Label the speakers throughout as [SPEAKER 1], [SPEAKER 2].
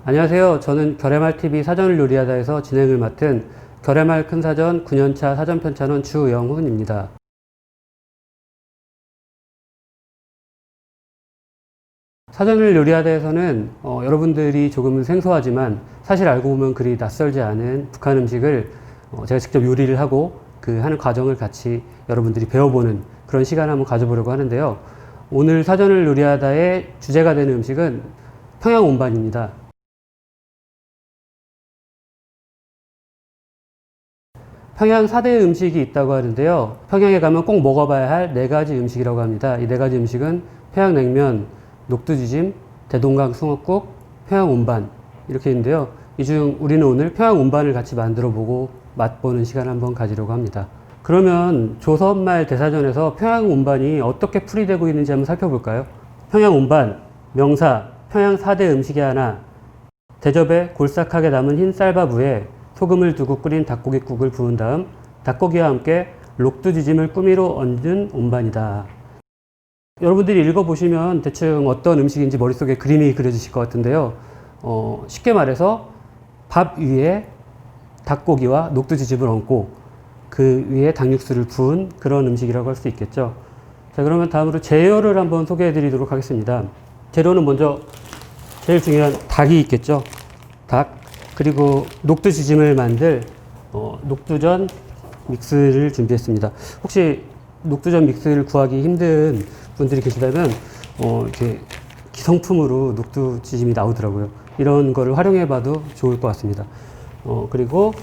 [SPEAKER 1] 안녕하세요. 저는 결해말TV 사전을 요리하다에서 진행을 맡은 결해말 큰사전 9년차 사전편찬원 주영훈입니다. 사전을 요리하다에서는 여러분들이 조금은 생소하지만 사실 알고 보면 그리 낯설지 않은 북한 음식을 제가 직접 요리를 하고 그 하는 과정을 같이 여러분들이 배워보는 그런 시간을 한번 가져보려고 하는데요. 오늘 사전을 요리하다의 주제가 되는 음식은 평양 온반입니다. 평양 4대 음식이 있다고 하는데요. 평양에 가면 꼭 먹어봐야 할 4가지 음식이라고 합니다. 이 4가지 음식은 평양냉면, 녹두지짐, 대동강 숭어국, 평양온반 이렇게 있는데요. 이 중 우리는 오늘 평양온반을 같이 만들어보고 맛보는 시간을 한번 가지려고 합니다. 그러면 조선말 대사전에서 평양온반이 어떻게 풀이되고 있는지 한번 살펴볼까요? 평양온반, 명사, 평양 4대 음식의 하나, 대접에 골싹하게 남은 흰 쌀밥 위에 소금을 두고 끓인 닭고기국을 부은 다음 닭고기와 함께 녹두지짐을 꾸미로 얹은 온반이다. 여러분들이 읽어보시면 대충 어떤 음식인지 머릿속에 그림이 그려지실 것 같은데요. 쉽게 말해서 밥 위에 닭고기와 녹두지짐을 얹고 그 위에 닭육수를 부은 그런 음식이라고 할 수 있겠죠. 자, 그러면 다음으로 재료를 한번 소개해 드리도록 하겠습니다. 재료는 먼저 제일 중요한 닭이 있겠죠. 닭. 그리고 녹두지짐을 만들 녹두전 믹스를 준비했습니다. 혹시 녹두전 믹스를 구하기 힘든 분들이 계시다면 이렇게 기성품으로 녹두지짐이 나오더라고요. 이런 거를 활용해 봐도 좋을 것 같습니다. 그리고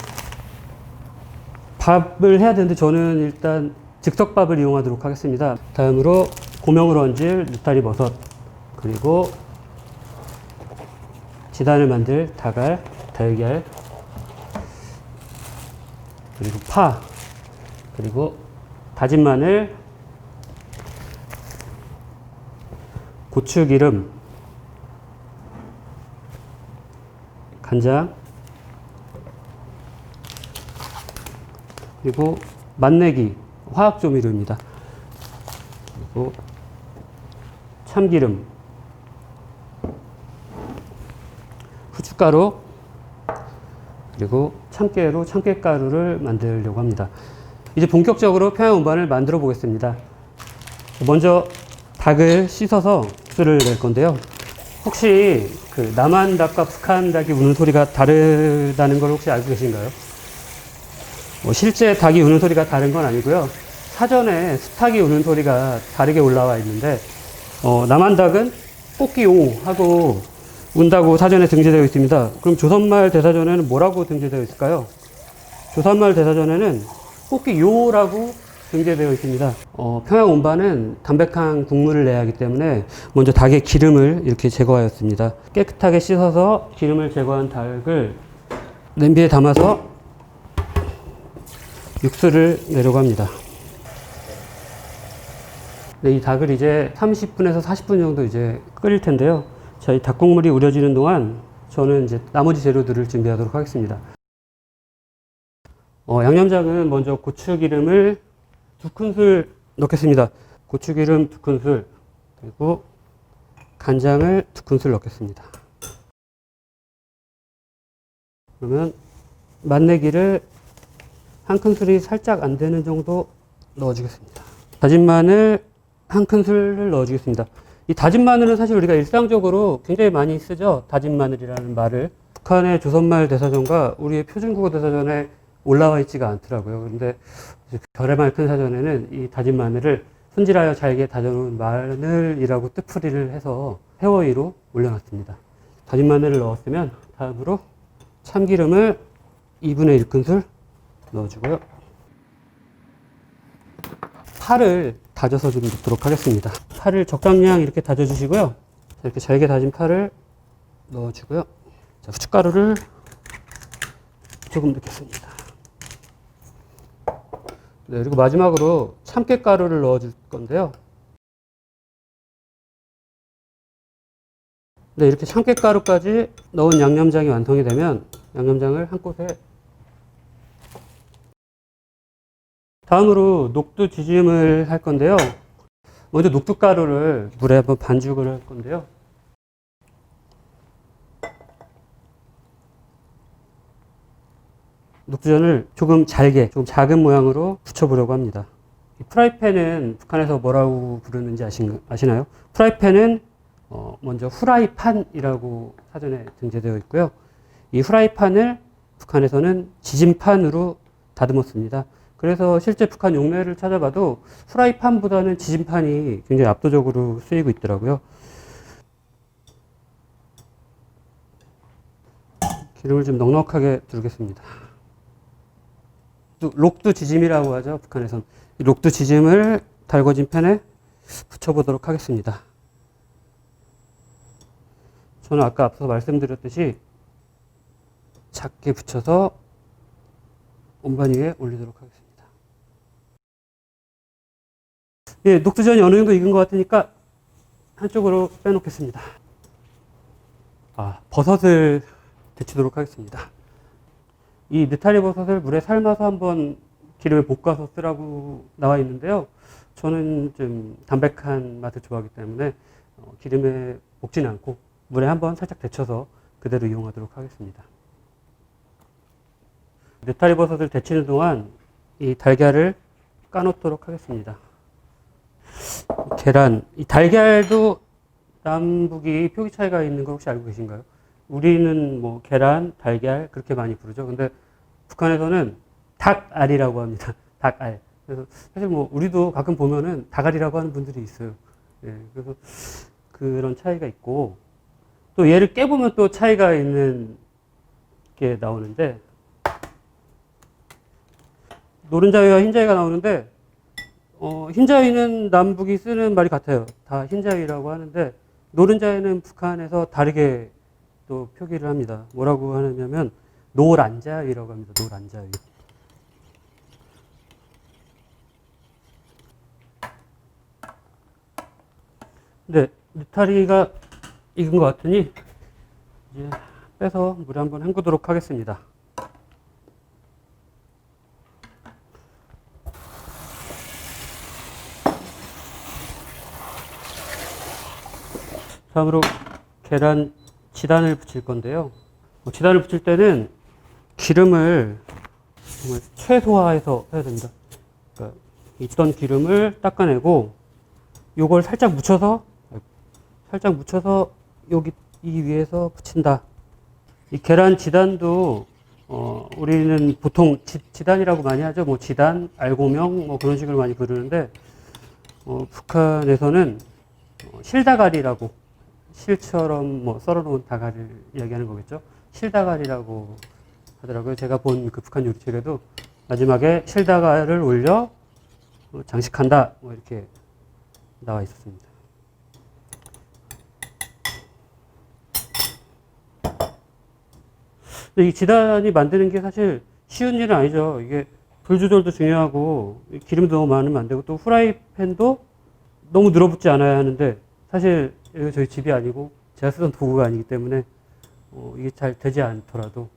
[SPEAKER 1] 밥을 해야 되는데 저는 일단 즉석밥을 이용하도록 하겠습니다. 다음으로 고명을 얹을 느타리 버섯, 그리고 지단을 만들 닭알, 달걀, 그리고 파, 그리고 다진 마늘, 고추기름, 간장, 그리고 맛내기, 화학조미료입니다. 그리고 참기름, 후춧가루, 그리고 참깨로 참깨가루를 만들려고 합니다. 이제 본격적으로 평양온반을 만들어 보겠습니다. 먼저 닭을 씻어서 육수를 낼 건데요. 혹시 그 남한 닭과 북한 닭이 우는 소리가 다르다는 걸 혹시 알고 계신가요? 실제 닭이 우는 소리가 다른 건 아니고요. 사전에 수탉이 우는 소리가 다르게 올라와 있는데 남한 닭은 꽃기오 하고 운다고 사전에 등재되어 있습니다. 그럼 조선말 대사전에는 뭐라고 등재되어 있을까요? 조선말 대사전에는 꽃기요라고 등재되어 있습니다. 평양온반은 담백한 국물을 내야 하기 때문에 먼저 닭의 기름을 이렇게 제거하였습니다. 깨끗하게 씻어서 기름을 제거한 닭을 냄비에 담아서 육수를 내려고 합니다. 네, 이 닭을 이제 30분에서 40분 정도 이제 끓일 텐데요. 자, 이 닭국물이 우려지는 동안 저는 이제 나머지 재료들을 준비하도록 하겠습니다. 양념장은 먼저 고추기름을 2큰술 넣겠습니다. 고추기름 2큰술, 그리고 간장을 2큰술 넣겠습니다. 그러면 맛내기를 1큰술이 살짝 안 되는 정도 넣어주겠습니다. 다진 마늘 1큰술을 넣어주겠습니다. 이 다진 마늘은 사실 우리가 일상적으로 굉장히 많이 쓰죠. 다진 마늘이라는 말을. 북한의 조선말 대사전과 우리의 표준국어 대사전에 올라와 있지가 않더라고요. 그런데 결해말 큰사전에는 이 다진 마늘을 손질하여 잘게 다져놓은 마늘이라고 뜻풀이를 해서 회어위로 올려놨습니다. 다진 마늘을 넣었으면 다음으로 참기름을 2분의 1큰술 넣어주고요. 파를 다져서 좀 넣도록 하겠습니다. 파를 적당량 이렇게 다져주시고요. 이렇게 잘게 다진 파를 넣어주고요. 자, 후춧가루를 조금 넣겠습니다. 네, 그리고 마지막으로 참깨가루를 넣어줄 건데요. 네, 이렇게 참깨가루까지 넣은 양념장이 완성이 되면 양념장을 한 곳에, 다음으로 녹두지짐을 할 건데요. 먼저 녹두가루를 물에 한번 반죽을 할 건데요. 녹두전을 조금 잘게, 좀 작은 모양으로 붙여보려고 합니다. 이 프라이팬은 북한에서 뭐라고 부르는지 아시나요? 프라이팬은 먼저 후라이판이라고 사전에 등재되어 있고요. 이 후라이판을 북한에서는 지진판으로 다듬었습니다. 그래서 실제 북한 용례를 찾아봐도 후라이판보다는 지진판이 굉장히 압도적으로 쓰이고 있더라고요. 기름을 좀 넉넉하게 두르겠습니다. 록두 지짐이라고 하죠, 북한에서는. 이 록두 지짐을 달궈진 팬에 붙여보도록 하겠습니다. 저는 아까 앞서 말씀드렸듯이 작게 붙여서 온반 위에 올리도록 하겠습니다. 예, 녹두전이 어느 정도 익은 것 같으니까 한쪽으로 빼놓겠습니다. 버섯을 데치도록 하겠습니다. 이 느타리 버섯을 물에 삶아서 한번 기름에 볶아서 쓰라고 나와 있는데요. 저는 좀 담백한 맛을 좋아하기 때문에 기름에 볶지는 않고 물에 한번 살짝 데쳐서 그대로 이용하도록 하겠습니다. 느타리 버섯을 데치는 동안 이 달걀을 까놓도록 하겠습니다. 계란, 이 달걀도 남북이 표기 차이가 있는 거 혹시 알고 계신가요? 우리는 뭐 계란, 달걀 그렇게 많이 부르죠. 근데 북한에서는 닭알이라고 합니다. 닭알. 그래서 사실 뭐 우리도 가끔 보면은 닭알이라고 하는 분들이 있어요. 예, 그래서 그런 차이가 있고 또 얘를 깨보면 또 차이가 있는 게 나오는데 노른자위와 흰자위가 나오는데 흰자위는 남북이 쓰는 말이 같아요. 다 흰자위라고 하는데 노른자위는 북한에서 다르게 또 표기를 합니다. 뭐라고 하냐면 노란자위라고 합니다. 노란자위. 네, 느타리가 익은 것 같으니 이제 빼서 물에 한번 헹구도록 하겠습니다. 다음으로 계란 지단을 붙일 건데요. 지단을 붙일 때는 기름을 정말 최소화해서 해야 됩니다. 그러니까 있던 기름을 닦아내고 요걸 살짝 묻혀서 여기 이 위에서 붙인다. 이 계란 지단도 우리는 보통 지단이라고 많이 하죠. 뭐 지단, 알고명 뭐 그런 식으로 많이 부르는데 북한에서는 실다가리라고 실처럼 뭐 썰어놓은 다가리를 이야기하는 거겠죠. 실다가리라고 하더라고요. 제가 본 그 북한 요리책에도 마지막에 실다가를 올려 장식한다 뭐 이렇게 나와 있었습니다. 근데 이 지단이 만드는 게 사실 쉬운 일은 아니죠. 이게 불 조절도 중요하고 기름도 너무 많으면 안 되고 또 후라이팬도 너무 늘어붙지 않아야 하는데 사실 여기 저희 집이 아니고 제가 쓰던 도구가 아니기 때문에 이게 잘 되지 않더라도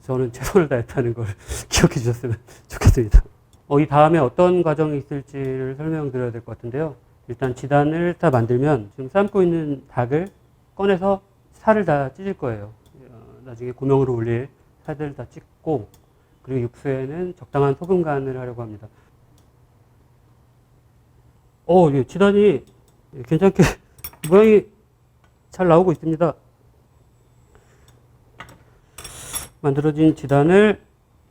[SPEAKER 1] 저는 최선을 다했다는 걸 기억해 주셨으면 좋겠습니다. 이 다음에 어떤 과정이 있을지를 설명드려야 될 것 같은데요. 일단 지단을 다 만들면 지금 삶고 있는 닭을 꺼내서 살을 다 찢을 거예요. 나중에 고명으로 올릴 살들 다 찢고 그리고 육수에는 적당한 소금 간을 하려고 합니다. 예, 지단이 괜찮게 모양이 잘 나오고 있습니다. 만들어진 지단을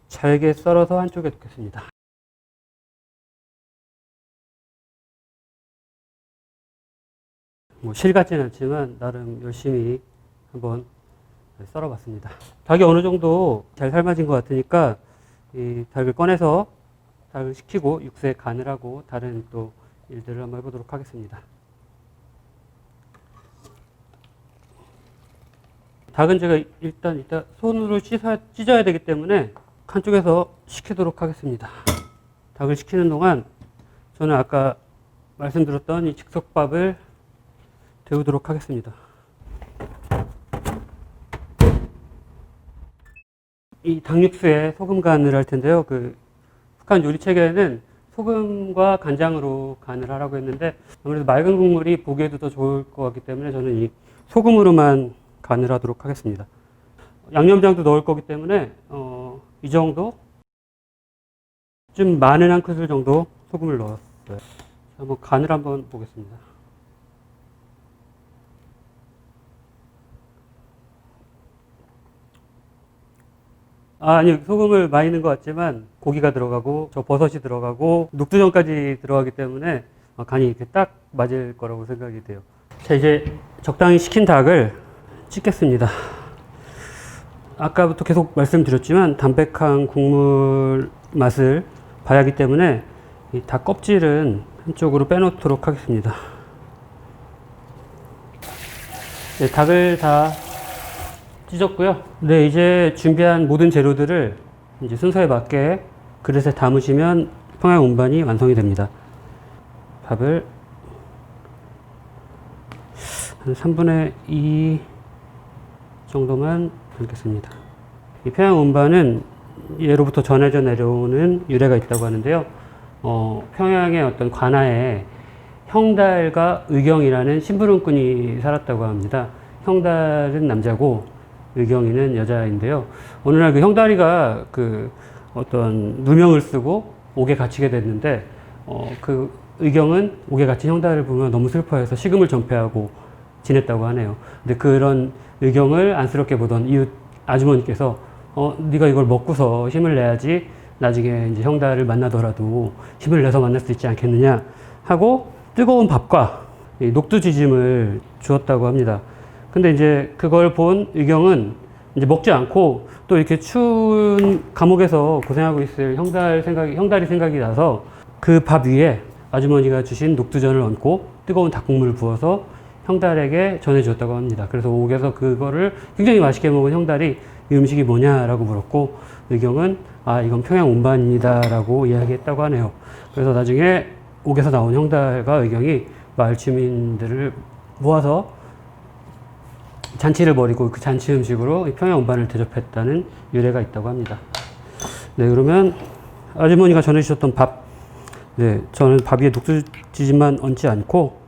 [SPEAKER 1] 잘게 썰어서 한쪽에 넣겠습니다. 뭐 실 같지는 않지만 나름 열심히 한번 썰어봤습니다. 닭이 어느 정도 잘 삶아진 것 같으니까 이 닭을 꺼내서 닭을 식히고 육수에 간을 하고 다른 또 일들을 한번 해보도록 하겠습니다. 닭은 제가 일단 손으로 찢어야 되기 때문에 한쪽에서 식히도록 하겠습니다. 닭을 식히는 동안 저는 아까 말씀드렸던 이 즉석밥을 데우도록 하겠습니다. 이 닭육수에 소금 간을 할 텐데요. 그 북한 요리책에는 소금과 간장으로 간을 하라고 했는데 아무래도 맑은 국물이 보기에도 더 좋을 것 같기 때문에 저는 이 소금으로만 간을 하도록 하겠습니다. 양념장도 넣을 거기 때문에 이 정도? 좀 많은 한 큰술 정도 소금을 넣었어요. 한번 간을 한번 보겠습니다. 아니, 소금을 많이 넣은 것 같지만 고기가 들어가고 저 버섯이 들어가고 녹두전까지 들어가기 때문에 간이 이렇게 딱 맞을 거라고 생각이 돼요. 자, 이제 적당히 식힌 닭을 찢겠습니다. 아까부터 계속 말씀드렸지만 담백한 국물 맛을 봐야 하기 때문에 이 닭 껍질은 한쪽으로 빼놓도록 하겠습니다. 네, 닭을 다 찢었고요. 네, 이제 준비한 모든 재료들을 이제 순서에 맞게 그릇에 담으시면 평양 운반이 완성이 됩니다. 밥을 한 3분의 2 정도만 넣겠습니다. 이 평양 운반은 예로부터 전해져 내려오는 유래가 있다고 하는데요. 평양의 어떤 관아에 형달과 의경이라는 심부름꾼이 살았다고 합니다. 형달은 남자고 의경이는 여자인데요. 어느 날 그 형달이가 그 어떤 누명을 쓰고 옥에 갇히게 됐는데, 그 의경은 옥에 갇힌 형달을 보면 너무 슬퍼해서 식음을 전폐하고 지냈다고 하네요. 근데 그런 의경을 안쓰럽게 보던 이웃 아주머니께서 네가 이걸 먹고서 힘을 내야지 나중에 이제 형달을 만나더라도 힘을 내서 만날 수 있지 않겠느냐 하고 뜨거운 밥과 녹두지짐을 주었다고 합니다. 근데 이제 그걸 본 의경은 이제 먹지 않고 또 이렇게 추운 감옥에서 고생하고 있을 형달이 생각이 나서 그 밥 위에 아주머니가 주신 녹두전을 얹고 뜨거운 닭국물을 부어서 형달에게 전해주었다고 합니다. 그래서 옥에서 그거를 굉장히 맛있게 먹은 형달이 이 음식이 뭐냐라고 물었고, 의경은 이건 평양 운반입니다라고 이야기했다고 하네요. 그래서 나중에 옥에서 나온 형달과 의경이 마을 주민들을 모아서 잔치를 벌이고 그 잔치 음식으로 평양 운반을 대접했다는 유래가 있다고 합니다. 네, 그러면 아주머니가 전해주셨던 밥, 네, 저는 밥 위에 녹두지짐만 얹지 않고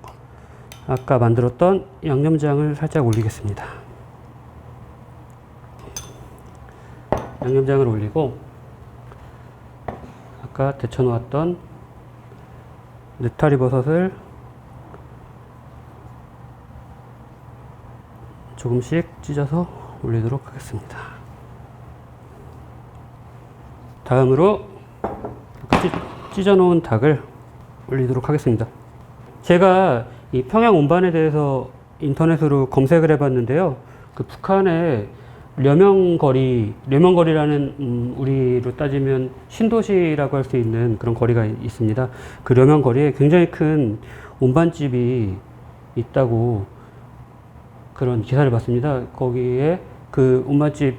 [SPEAKER 1] 아까 만들었던 양념장을 살짝 올리겠습니다. 양념장을 올리고 아까 데쳐놓았던 느타리 버섯을 조금씩 찢어서 올리도록 하겠습니다. 다음으로 찢어놓은 닭을 올리도록 하겠습니다. 제가 이 평양 운반에 대해서 인터넷으로 검색을 해봤는데요. 그 북한의 려명거리라는 우리로 따지면 신도시라고 할 수 있는 그런 거리가 있습니다. 그 려명거리에 굉장히 큰 운반집이 있다고 그런 기사를 봤습니다. 거기에 그 운반집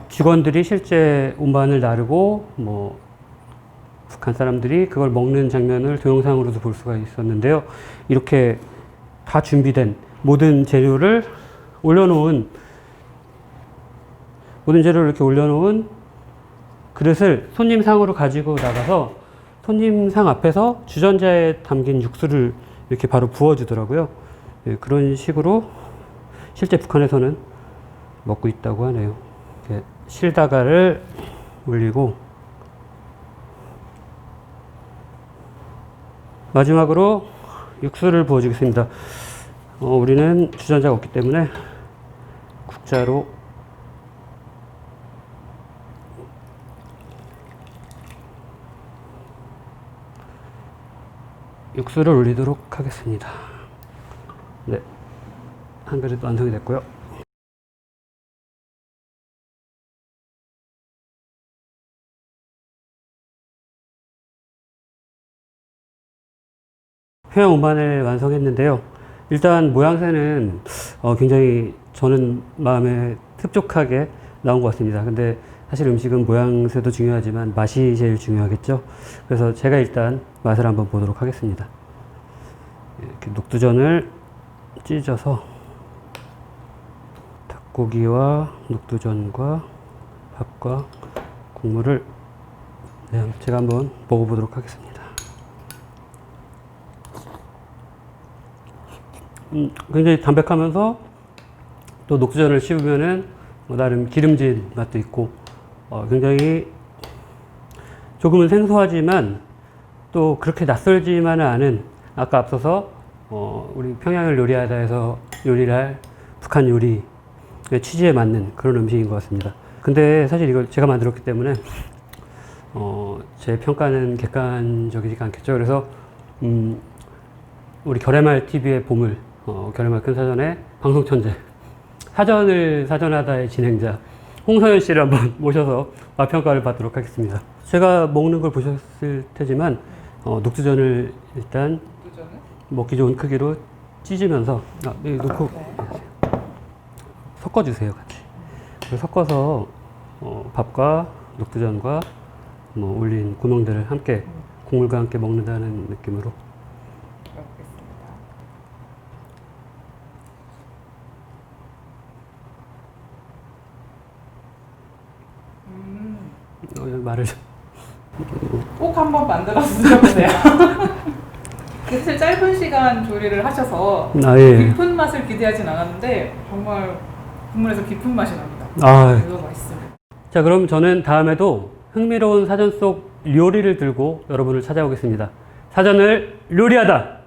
[SPEAKER 1] 직원들이 실제 운반을 나르고 북한 사람들이 그걸 먹는 장면을 동영상으로도 볼 수가 있었는데요. 이렇게 다 준비된 모든 재료를 이렇게 올려놓은 그릇을 손님상으로 가지고 나가서 손님상 앞에서 주전자에 담긴 육수를 이렇게 바로 부어주더라고요. 네, 그런 식으로 실제 북한에서는 먹고 있다고 하네요. 실다가를 올리고 마지막으로 육수를 부어주겠습니다. 우리는 주전자가 없기 때문에 국자로 육수를 올리도록 하겠습니다. 네, 한 그릇 완성이 됐고요. 평양 운반을 완성했는데요. 일단 모양새는 굉장히 저는 마음에 흡족하게 나온 것 같습니다. 근데 사실 음식은 모양새도 중요하지만 맛이 제일 중요하겠죠. 그래서 제가 일단 맛을 한번 보도록 하겠습니다. 이렇게 녹두전을 찢어서 닭고기와 녹두전과 밥과 국물을 제가 한번 먹어보도록 하겠습니다. 굉장히 담백하면서 또 녹두전을 씹으면은 나름 기름진 맛도 있고 굉장히 조금은 생소하지만 또 그렇게 낯설지만은 않은, 아까 앞서서 우리 평양을 요리하다 해서 요리를 할 북한 요리의 취지에 맞는 그런 음식인 것 같습니다. 근데 사실 이걸 제가 만들었기 때문에 제 평가는 객관적이지 않겠죠. 그래서 우리 결해말 TV의 보물, 결해말 큰 사전의 방송 천재, 사전하다의 진행자 홍서연 씨를 한번 모셔서 맛평가를 받도록 하겠습니다. 제가 먹는 걸 보셨을 테지만 녹두전을 일단 먹기 좋은 크기로 찢으면서 여기 놓고 섞어주세요, 같이. 섞어서 밥과 녹두전과 올린 구멍들을 함께 국물과 함께 먹는다는 느낌으로. 말을
[SPEAKER 2] 꼭 한번 만들어서 드셔보세요. 사실 짧은 시간 조리를 하셔서
[SPEAKER 1] 예.
[SPEAKER 2] 깊은 맛을 기대하진 않았는데 정말 국물에서 깊은 맛이 납니다. 이거 맛있습니다.
[SPEAKER 1] 자, 그럼 저는 다음에도 흥미로운 사전 속 요리를 들고 여러분을 찾아오겠습니다. 사전을 요리하다!